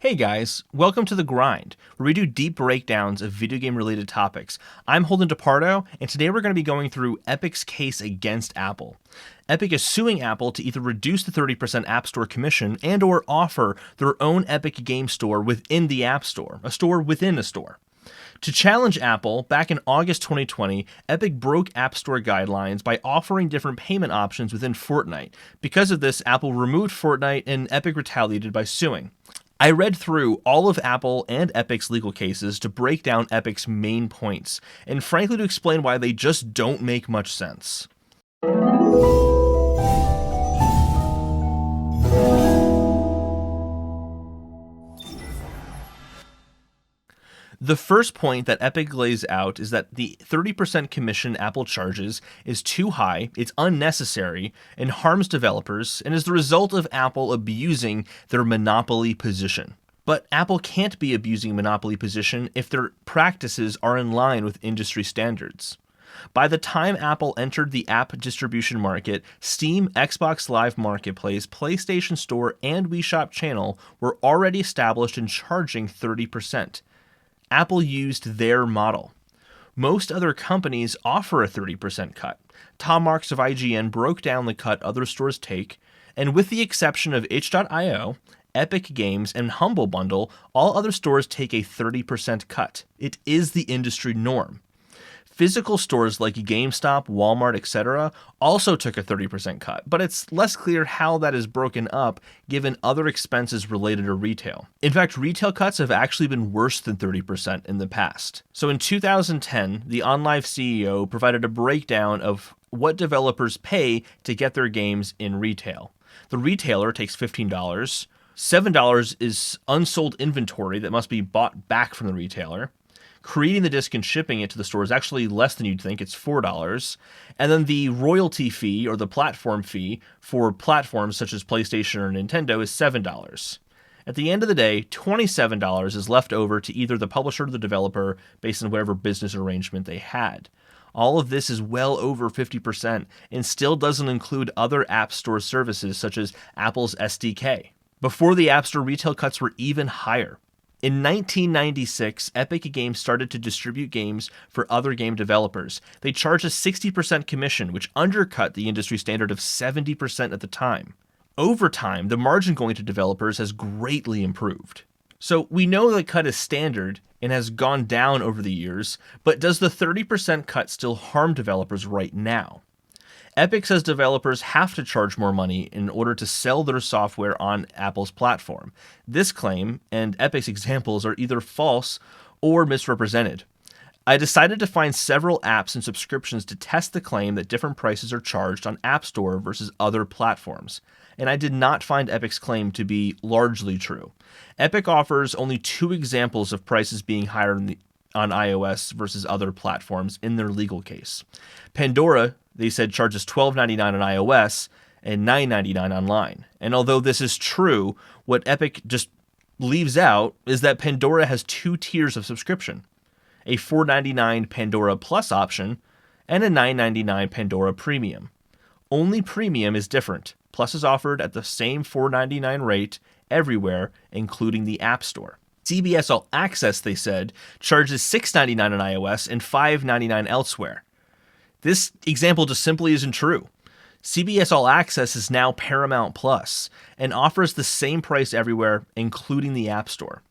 Hey guys, welcome to The Grind, where we do deep breakdowns of video game related topics. I'm Holden DePardo, and today we're going to be going through Epic's case against Apple. Epic is suing Apple to either reduce the 30% App Store commission and or offer their own Epic Game Store within the App Store, a store within a store. To challenge Apple, back in August 2020, Epic broke App Store guidelines by offering different payment options within Fortnite. Because of this, Apple removed Fortnite and Epic retaliated by suing. I read through all of Apple and Epic's legal cases to break down Epic's main points, and frankly to explain why they just don't make much sense. The first point that Epic lays out is that the 30% commission Apple charges is too high, it's unnecessary, and harms developers, and is the result of Apple abusing their monopoly position. But Apple can't be abusing monopoly position if their practices are in line with industry standards. By the time Apple entered the app distribution market, Steam, Xbox Live Marketplace, PlayStation Store, and Wii Shop Channel were already established and charging 30%. Apple used their model. Most other companies offer a 30% cut. Tom Marks of IGN broke down the cut other stores take, and with the exception of itch.io, Epic Games, and Humble Bundle, all other stores take a 30% cut. It is the industry norm. Physical stores like GameStop, Walmart, etc. also took a 30% cut, but it's less clear how that is broken up given other expenses related to retail. In fact, retail cuts have actually been worse than 30% in the past. So in 2010, the OnLive CEO provided a breakdown of what developers pay to get their games in retail. The retailer takes $15. $7 is unsold inventory that must be bought back from the retailer. Creating the disc and shipping it to the store is actually less than you'd think. It's $4. And then the royalty fee or the platform fee for platforms such as PlayStation or Nintendo is $7. At the end of the day, $27 is left over to either the publisher or the developer based on whatever business arrangement they had. All of this is well over 50% and still doesn't include other App Store services such as Apple's SDK. Before the App Store, retail cuts were even higher. In 1996, Epic Games started to distribute games for other game developers. They charged a 60% commission, which undercut the industry standard of 70% at the time. Over time, the margin going to developers has greatly improved. So we know the cut is standard and has gone down over the years, but does the 30% cut still harm developers right now? Epic says developers have to charge more money in order to sell their software on Apple's platform. This claim and Epic's examples are either false or misrepresented. I decided to find several apps and subscriptions to test the claim that different prices are charged on App Store versus other platforms, and I did not find Epic's claim to be largely true. Epic offers only 2 examples of prices being higher on iOS versus other platforms in their legal case. Pandora, they said, charges $12.99 on iOS and $9.99 online. And although this is true, what Epic just leaves out is that Pandora has 2 tiers of subscription, a $4.99 Pandora Plus option and a $9.99 Pandora Premium. Only Premium is different. Plus is offered at the same $4.99 rate everywhere, including the App Store. CBS All Access, they said, charges $6.99 on iOS and $5.99 elsewhere. This example just simply isn't true. CBS All Access is now Paramount Plus and offers the same price everywhere, including the App Store.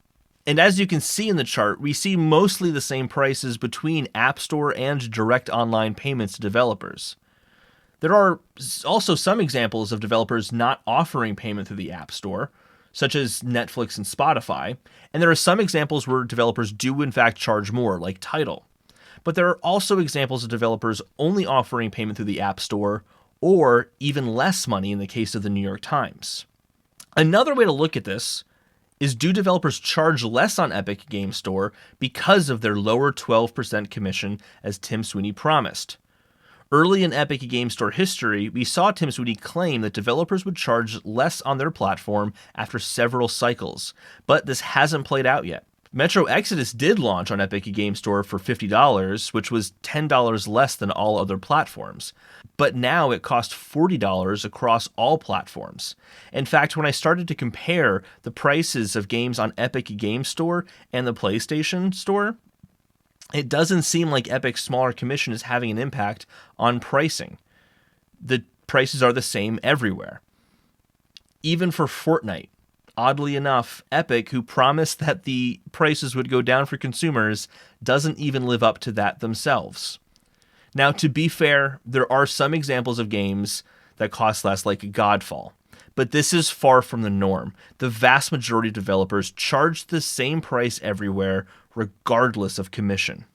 And as you can see in the chart, we see mostly the same prices between App Store and direct online payments to developers. There are also some examples of developers not offering payment through the App Store, such as Netflix and Spotify, and there are some examples where developers do in fact charge more, like Tidal. But there are also examples of developers only offering payment through the App Store, or even less money in the case of the New York Times. Another way to look at this is, do developers charge less on Epic Game Store because of their lower 12% commission as Tim Sweeney promised? Early in Epic Game Store history, we saw Tim Sweeney claim that developers would charge less on their platform after several cycles, but this hasn't played out yet. Metro Exodus did launch on Epic Game Store for $50, which was $10 less than all other platforms. But now it costs $40 across all platforms. In fact, when I started to compare the prices of games on Epic Game Store and the PlayStation Store, it doesn't seem like Epic's smaller commission is having an impact on pricing. The prices are the same everywhere. Even for Fortnite. Oddly enough, Epic, who promised that the prices would go down for consumers, doesn't even live up to that themselves. Now, to be fair, there are some examples of games that cost less, like Godfall. But this is far from the norm. The vast majority of developers charge the same price everywhere, regardless of commission.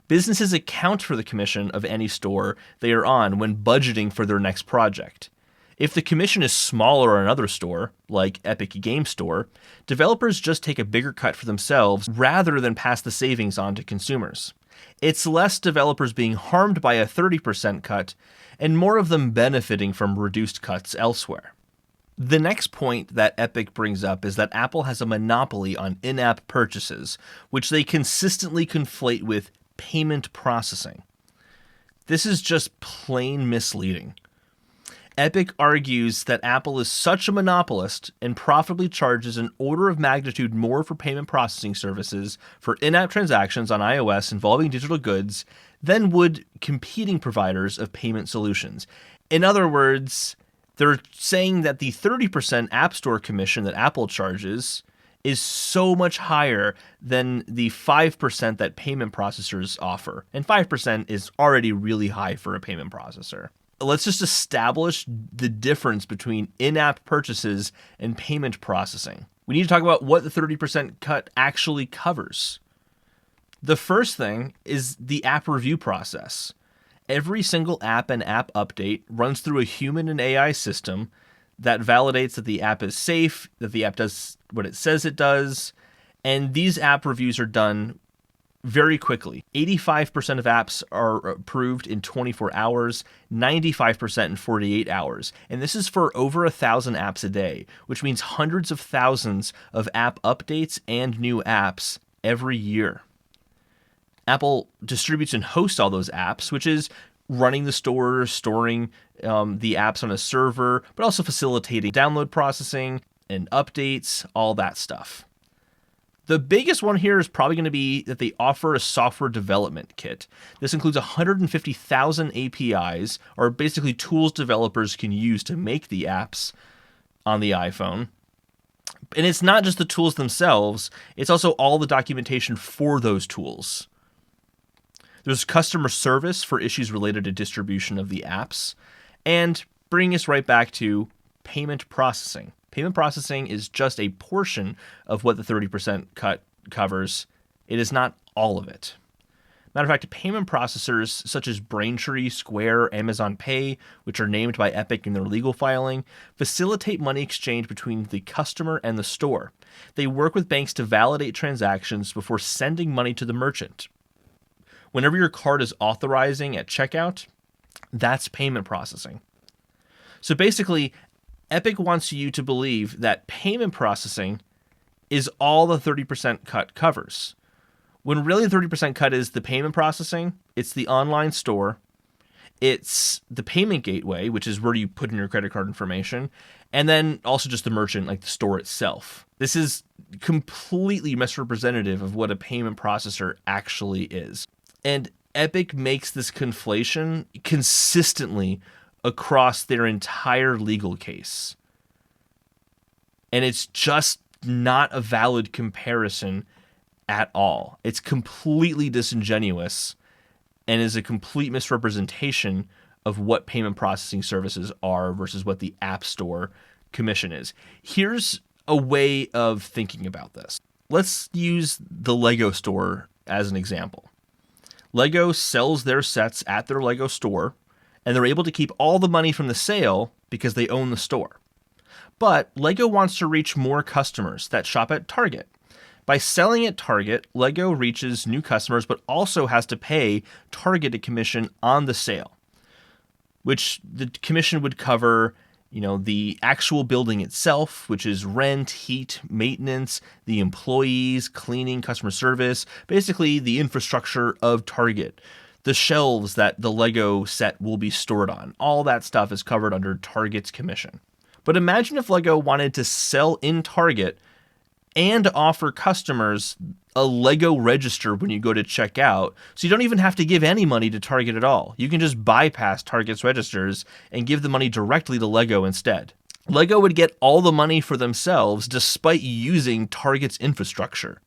Businesses account for the commission of any store they are on when budgeting for their next project. If the commission is smaller on another store, like Epic Game Store, developers just take a bigger cut for themselves rather than pass the savings on to consumers. It's less developers being harmed by a 30% cut and more of them benefiting from reduced cuts elsewhere. The next point that Epic brings up is that Apple has a monopoly on in-app purchases, which they consistently conflate with payment processing. This is just plain misleading. Epic argues that Apple is such a monopolist and profitably charges an order of magnitude more for payment processing services for in-app transactions on iOS involving digital goods than would competing providers of payment solutions. In other words, they're saying that the 30% App Store commission that Apple charges is so much higher than the 5% that payment processors offer. And 5% is already really high for a payment processor. Let's just establish the difference between in-app purchases and payment processing. We need to talk about what the 30% cut actually covers. The first thing is the app review process. Every single app and app update runs through a human and AI system that validates that the app is safe, that the app does what it says it does, and these app reviews are done very quickly. 85% of apps are approved in 24 hours, 95% in 48 hours. And this is for over 1,000 apps a day, which means hundreds of thousands of app updates and new apps every year. Apple distributes and hosts all those apps, which is running the store, storing the apps on a server, but also facilitating download processing and updates, all that stuff. The biggest one here is probably going to be that they offer a software development kit. This includes 150,000 APIs, or basically tools developers can use to make the apps on the iPhone. And it's not just the tools themselves, it's also all the documentation for those tools. There's customer service for issues related to distribution of the apps, and bringing us right back to payment processing. Payment processing is just a portion of what the 30% cut covers. It is not all of it. Matter of fact, payment processors such as Braintree, Square, Amazon Pay, which are named by Epic in their legal filing, facilitate money exchange between the customer and the store. They work with banks to validate transactions before sending money to the merchant. Whenever your card is authorizing at checkout, that's payment processing. So basically, Epic wants you to believe that payment processing is all the 30% cut covers. When really the 30% cut is the payment processing, it's the online store, it's the payment gateway, which is where you put in your credit card information, and then also just the merchant, like the store itself. This is completely misrepresentative of what a payment processor actually is. And Epic makes this conflation consistently across their entire legal case. And it's just not a valid comparison at all. It's completely disingenuous and is a complete misrepresentation of what payment processing services are versus what the App Store commission is. Here's a way of thinking about this. Let's use the Lego store as an example. Lego sells their sets at their Lego store, and they're able to keep all the money from the sale because they own the store. But Lego wants to reach more customers that shop at Target. By selling at Target, Lego reaches new customers, but also has to pay Target a commission on the sale, which the commission would cover The actual building itself, which is rent, heat, maintenance, the employees, cleaning, customer service, basically the infrastructure of Target. The shelves that the Lego set will be stored on. All that stuff is covered under Target's commission. But imagine if Lego wanted to sell in Target and offer customers a Lego register when you go to check out, so you don't even have to give any money to Target at all. You can just bypass Target's registers and give the money directly to Lego instead. Lego would get all the money for themselves despite using Target's infrastructure.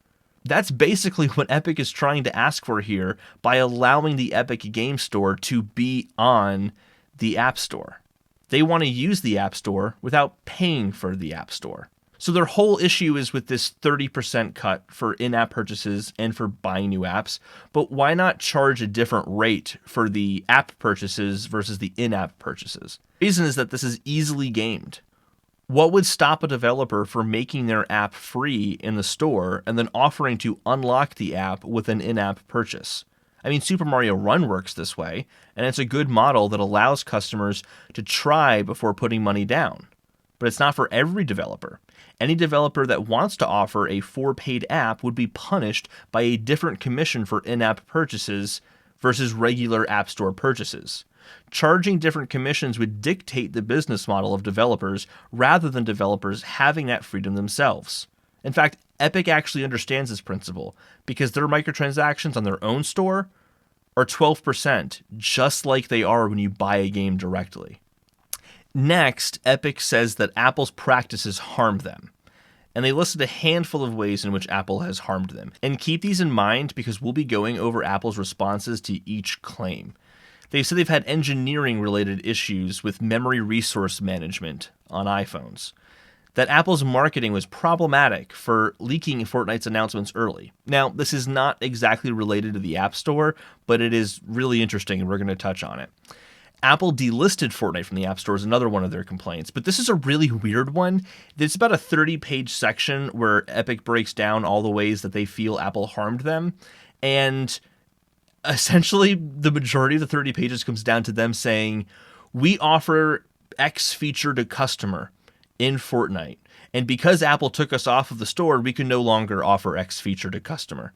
That's basically what Epic is trying to ask for here by allowing the Epic Game Store to be on the App Store. They want to use the App Store without paying for the App Store. So their whole issue is with this 30% cut for in-app purchases and for buying new apps, but why not charge a different rate for the app purchases versus the in-app purchases? The reason is that this is easily gamed. What would stop a developer from making their app free in the store and then offering to unlock the app with an in-app purchase? I mean, Super Mario Run works this way, and it's a good model that allows customers to try before putting money down. But it's not for every developer. Any developer that wants to offer a for-paid app would be punished by a different commission for in-app purchases versus regular App Store purchases. Charging different commissions would dictate the business model of developers rather than developers having that freedom themselves. In fact, Epic actually understands this principle because their microtransactions on their own store are 12%, just like they are when you buy a game directly. Next, Epic says that Apple's practices harm them. And they listed a handful of ways in which Apple has harmed them. And keep these in mind because we'll be going over Apple's responses to each claim. They said they've had engineering-related issues with memory resource management on iPhones. That Apple's marketing was problematic for leaking Fortnite's announcements early. Now, this is not exactly related to the App Store, but it is really interesting and we're going to touch on it. Apple delisted Fortnite from the App Store is another one of their complaints, but this is a really weird one. It's about a 30-page section where Epic breaks down all the ways that they feel Apple harmed them, and essentially the majority of the 30 pages comes down to them saying, we offer X feature to customer in Fortnite, and because Apple took us off of the store, we can no longer offer X feature to customer.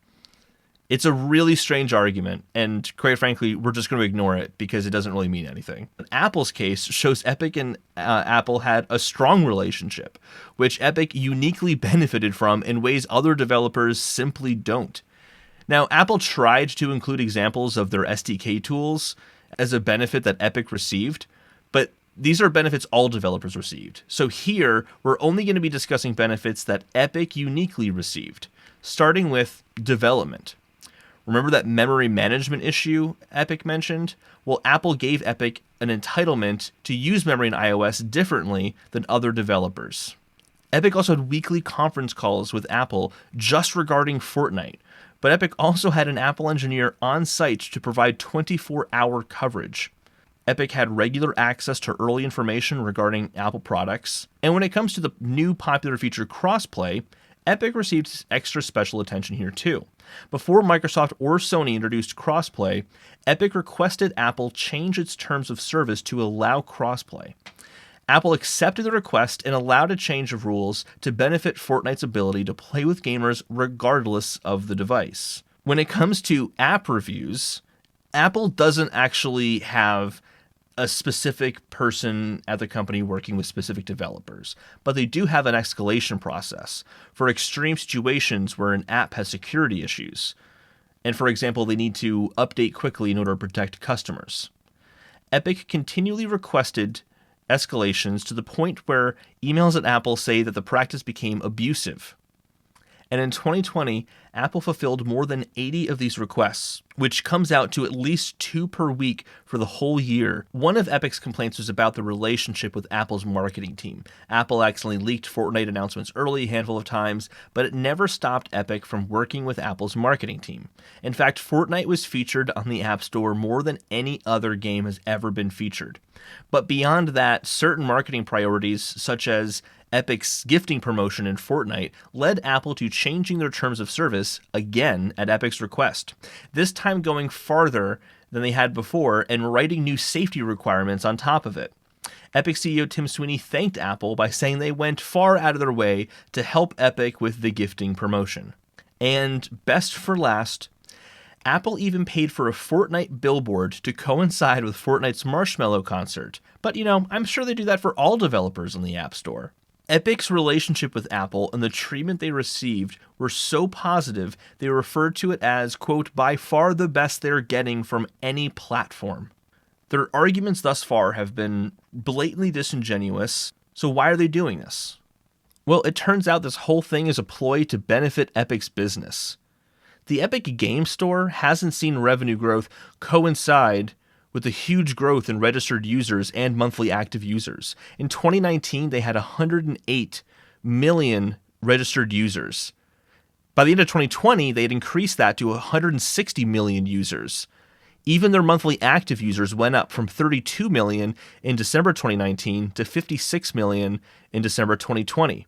It's a really strange argument, and quite frankly, we're just going to ignore it because it doesn't really mean anything. Apple's case shows Epic and Apple had a strong relationship, which Epic uniquely benefited from in ways other developers simply don't. Now, Apple tried to include examples of their SDK tools as a benefit that Epic received, but these are benefits all developers received. So here, we're only going to be discussing benefits that Epic uniquely received, starting with development. Remember that memory management issue Epic mentioned? Well, Apple gave Epic an entitlement to use memory in iOS differently than other developers. Epic also had weekly conference calls with Apple just regarding Fortnite, but Epic also had an Apple engineer on site to provide 24-hour coverage. Epic had regular access to early information regarding Apple products, and when it comes to the new popular feature crossplay, Epic received extra special attention here too. Before Microsoft or Sony introduced crossplay, Epic requested Apple change its terms of service to allow crossplay. Apple accepted the request and allowed a change of rules to benefit Fortnite's ability to play with gamers regardless of the device. When it comes to app reviews, Apple doesn't actually have a specific person at the company working with specific developers, but they do have an escalation process for extreme situations where an app has security issues. And for example, they need to update quickly in order to protect customers. Epic continually requested escalations to the point where emails at Apple say that the practice became abusive. And in 2020, Apple fulfilled more than 80 of these requests, which comes out to at least 2 per week for the whole year. One of Epic's complaints was about the relationship with Apple's marketing team. Apple accidentally leaked Fortnite announcements early a handful of times, but it never stopped Epic from working with Apple's marketing team. In fact, Fortnite was featured on the App Store more than any other game has ever been featured. But beyond that, certain marketing priorities, such as Epic's gifting promotion in Fortnite, led Apple to changing their terms of service again at Epic's request, this time going farther than they had before and writing new safety requirements on top of it. Epic CEO Tim Sweeney thanked Apple by saying they went far out of their way to help Epic with the gifting promotion. And best for last, Apple even paid for a Fortnite billboard to coincide with Fortnite's Marshmallow concert. But, I'm sure they do that for all developers in the App Store. Epic's relationship with Apple and the treatment they received were so positive they referred to it as, quote, by far the best they're getting from any platform. Their arguments thus far have been blatantly disingenuous, so why are they doing this? Well, it turns out this whole thing is a ploy to benefit Epic's business. The Epic Game Store hasn't seen revenue growth coincide with the huge growth in registered users and monthly active users. In 2019, they had 108 million registered users. By the end of 2020, they had increased that to 160 million users. Even their monthly active users went up from 32 million in December 2019 to 56 million in December 2020.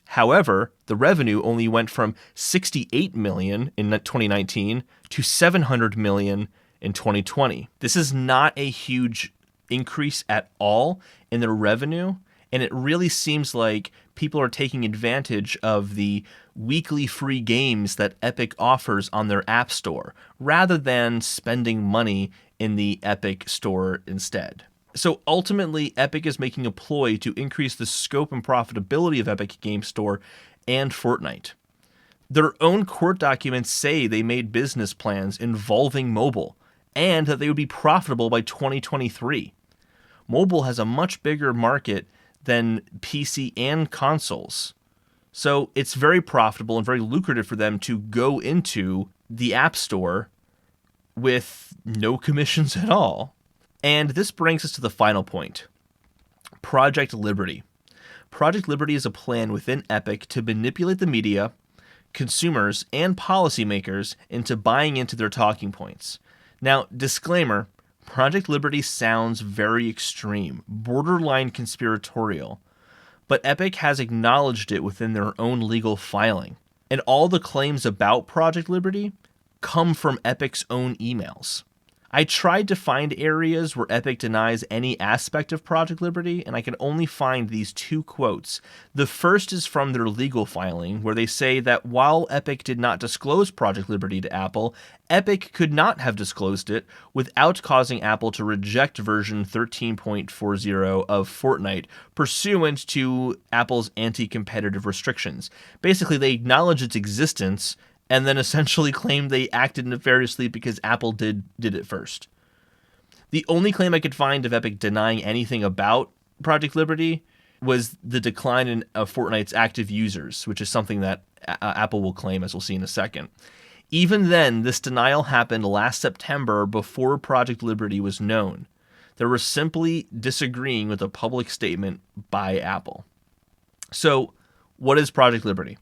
However, the revenue only went from 68 million in 2019 to 700 million in 2020. This is not a huge increase at all in their revenue, and it really seems like people are taking advantage of the weekly free games that Epic offers on their App Store, rather than spending money in the Epic Store instead. So ultimately, Epic is making a ploy to increase the scope and profitability of Epic Game Store and Fortnite. Their own court documents say they made business plans involving mobile, and that they would be profitable by 2023. Mobile has a much bigger market than PC and consoles. So it's very profitable and very lucrative for them to go into the App Store with no commissions at all. And this brings us to the final point. Project Liberty. Project Liberty is a plan within Epic to manipulate the media, consumers, and policymakers into buying into their talking points. Now, disclaimer, Project Liberty sounds very extreme, borderline conspiratorial, but Epic has acknowledged it within their own legal filing. And all the claims about Project Liberty come from Epic's own emails. I tried to find areas where Epic denies any aspect of Project Liberty, and I can only find these two quotes. The first is from their legal filing, where they say that while Epic did not disclose Project Liberty to Apple, Epic could not have disclosed it without causing Apple to reject version 13.40 of Fortnite, pursuant to Apple's anti-competitive restrictions. Basically, they acknowledge its existence and then essentially claimed they acted nefariously because Apple did it first. The only claim I could find of Epic denying anything about Project Liberty was the decline in Fortnite's active users, which is something that Apple will claim, as we'll see in a second. Even then, this denial happened last September before Project Liberty was known. They were simply disagreeing with a public statement by Apple. So, what is Project Liberty?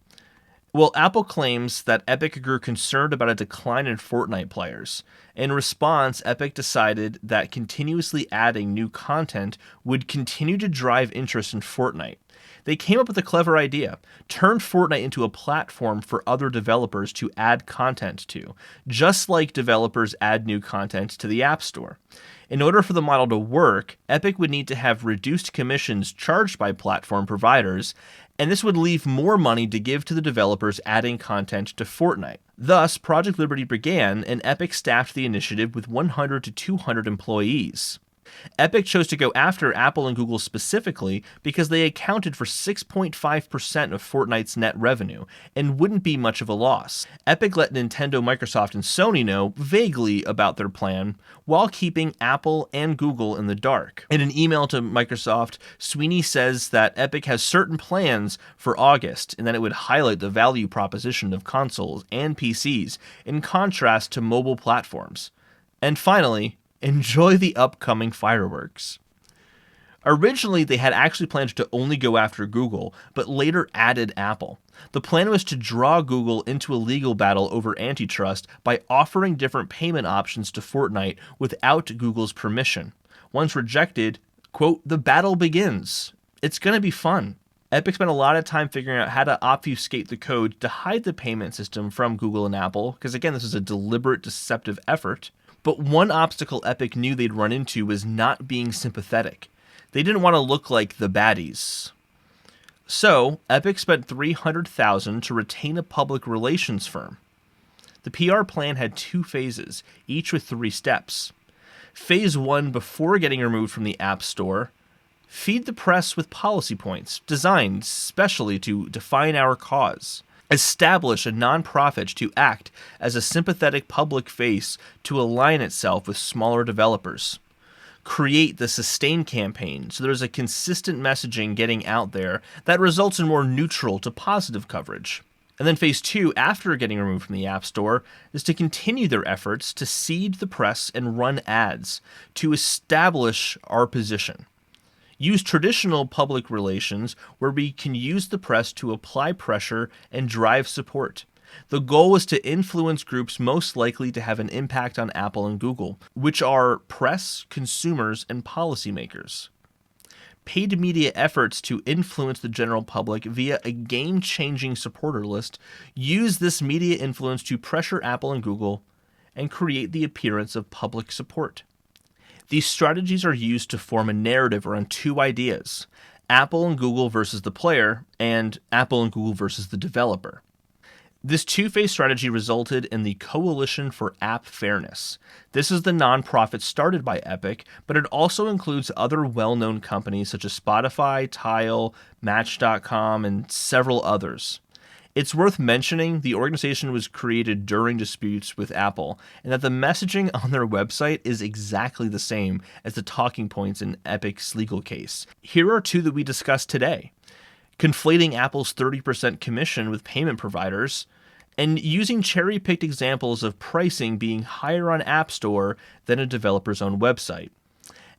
Well, Apple claims that Epic grew concerned about a decline in Fortnite players. In response, Epic decided that continuously adding new content would continue to drive interest in Fortnite. They came up with a clever idea: turn Fortnite into a platform for other developers to add content to, just like developers add new content to the App Store. In order for the model to work, Epic would need to have reduced commissions charged by platform providers, and this would leave more money to give to the developers adding content to Fortnite. Thus, Project Liberty began, and Epic staffed the initiative with 100 to 200 employees. Epic chose to go after Apple and Google specifically because they accounted for 6.5% of Fortnite's net revenue and wouldn't be much of a loss. Epic let Nintendo, Microsoft, and Sony know vaguely about their plan while keeping Apple and Google in the dark. In an email to Microsoft, Sweeney says that Epic has certain plans for August and that it would highlight the value proposition of consoles and PCs in contrast to mobile platforms. And finally, enjoy the upcoming fireworks. Originally, they had actually planned to only go after Google, but later added Apple. The plan was to draw Google into a legal battle over antitrust by offering different payment options to Fortnite without Google's permission. Once rejected, quote, the battle begins. It's going to be fun. Epic spent a lot of time figuring out how to obfuscate the code to hide the payment system from Google and Apple, because again, this is a deliberate, deceptive effort. But one obstacle Epic knew they'd run into was not being sympathetic. They didn't want to look like the baddies. So, Epic spent $300,000 to retain a public relations firm. The PR plan had 2 phases, each with 3 steps. Phase 1, before getting removed from the App Store: feed the press with policy points designed specially to define our cause. Establish a nonprofit to act as a sympathetic public face to align itself with smaller developers. Create the Sustain campaign so there's a consistent messaging getting out there that results in more neutral to positive coverage. And then phase 2, after getting removed from the App Store, is to continue their efforts to seed the press and run ads to establish our position. Use traditional public relations where we can use the press to apply pressure and drive support. The goal was to influence groups most likely to have an impact on Apple and Google, which are press, consumers, and policymakers. Paid media efforts to influence the general public via a game-changing supporter list use this media influence to pressure Apple and Google and create the appearance of public support. These strategies are used to form a narrative around 2 ideas: Apple and Google versus the player, and Apple and Google versus the developer. This 2-phase strategy resulted in the Coalition for App Fairness. This is the nonprofit started by Epic, but it also includes other well-known companies such as Spotify, Tile, Match.com, and several others. It's worth mentioning the organization was created during disputes with Apple, and that the messaging on their website is exactly the same as the talking points in Epic's legal case. Here are 2 that we discussed today: conflating Apple's 30% commission with payment providers, and using cherry-picked examples of pricing being higher on App Store than a developer's own website.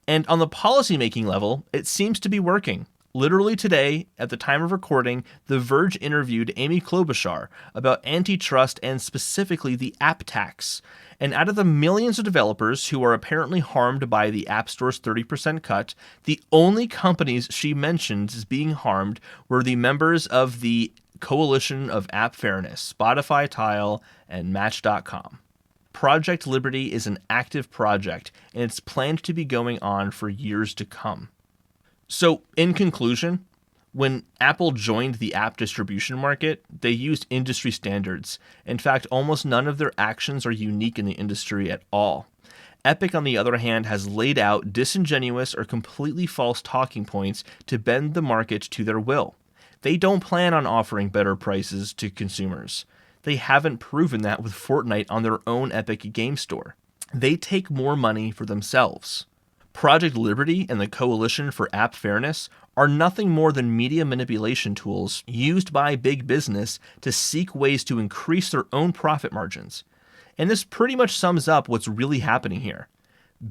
And on the policymaking level, it seems to be working. Literally today, at the time of recording, The Verge interviewed Amy Klobuchar about antitrust and specifically the app tax. And out of the millions of developers who are apparently harmed by the App Store's 30% cut, the only companies she mentioned as being harmed were the members of the Coalition of App Fairness, Spotify, Tile, and Match.com. Project Liberty is an active project, and it's planned to be going on for years to come. So, in conclusion, when Apple joined the app distribution market, they used industry standards. In fact, almost none of their actions are unique in the industry at all. Epic, on the other hand, has laid out disingenuous or completely false talking points to bend the market to their will. They don't plan on offering better prices to consumers. They haven't proven that with Fortnite on their own Epic Game Store. They take more money for themselves. Project Liberty and the Coalition for App Fairness are nothing more than media manipulation tools used by big business to seek ways to increase their own profit margins. And this pretty much sums up what's really happening here.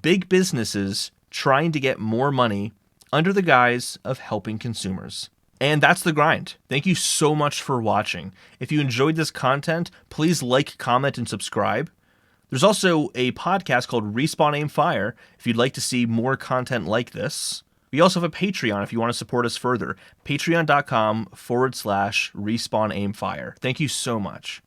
Big businesses trying to get more money under the guise of helping consumers. And that's the grind. Thank you so much for watching. If you enjoyed this content, please like, comment, and subscribe. There's also a podcast called Respawn Aim Fire if you'd like to see more content like this. We also have a Patreon if you want to support us further. Patreon.com/Respawn Aim Fire. Thank you so much.